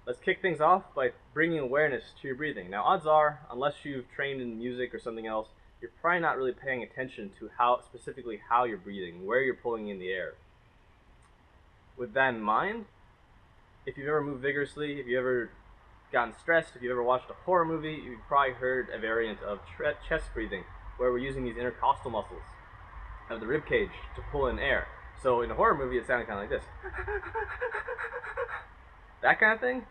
let's kick things off by bringing awareness to your breathing. Now, odds are, unless you've trained in music or something else, you're probably not really paying attention to specifically how you're breathing, where you're pulling in the air. With that in mind, if you've ever moved vigorously, if you've ever gotten stressed, if you've ever watched a horror movie, you've probably heard a variant of chest breathing, where we're using these intercostal muscles of the rib cage to pull in air. So in a horror movie, it sounded kind of like this. That kind of thing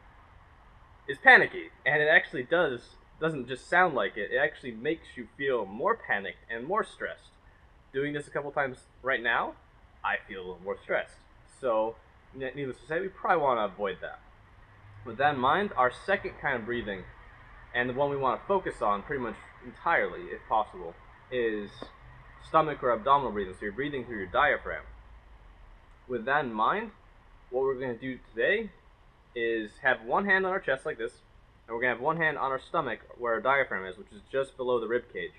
is panicky, and it actually doesn't just sound like it. It actually makes you feel more panicked and more stressed. Doing this a couple times right now, I feel a little more stressed. So, needless to say, we probably want to avoid that. With that in mind, our second kind of breathing, and the one we want to focus on pretty much entirely, if possible, is stomach or abdominal breathing. So you're breathing through your diaphragm. With that in mind, what we're going to do today is have one hand on our chest like this, and we're going to have one hand on our stomach where our diaphragm is, which is just below the rib cage.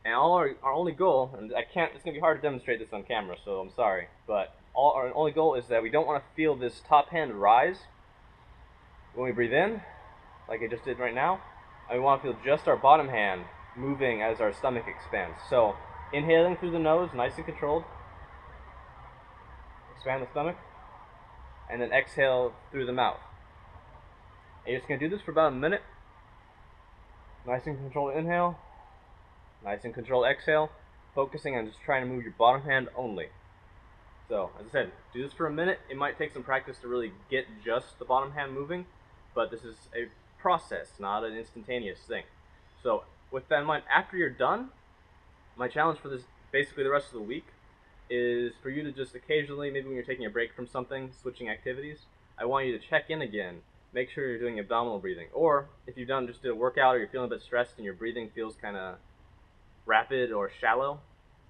And our only goal, and it's going to be hard to demonstrate this on camera, so I'm sorry, but our only goal is that we don't want to feel this top hand rise when we breathe in, like I just did right now, and we want to feel just our bottom hand moving as our stomach expands. So, inhaling through the nose, nice and controlled, expand the stomach, and then exhale through the mouth. And you're just going to do this for about a minute. Nice and controlled inhale, nice and controlled exhale, focusing on just trying to move your bottom hand only. So, as I said, do this for a minute. It might take some practice to really get just the bottom hand moving, but this is a process, not an instantaneous thing. So, with that in mind, after you're done, my challenge for this, basically the rest of the week, is for you to just occasionally, maybe when you're taking a break from something, switching activities, I want you to check in again, make sure you're doing abdominal breathing. Or, if you've just did a workout or you're feeling a bit stressed and your breathing feels kind of rapid or shallow,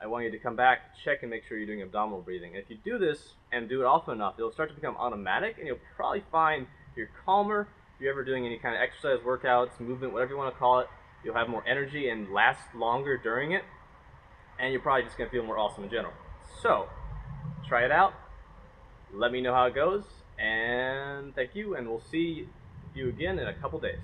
I want you to come back, check, and make sure you're doing abdominal breathing. And if you do this and do it often enough, it'll start to become automatic, and you'll probably find you're calmer. If you're ever doing any kind of exercise, workouts, movement, whatever you want to call it, you'll have more energy and last longer during it, and you're probably just going to feel more awesome in general. So, try it out, let me know how it goes, and thank you, and we'll see you again in a couple days.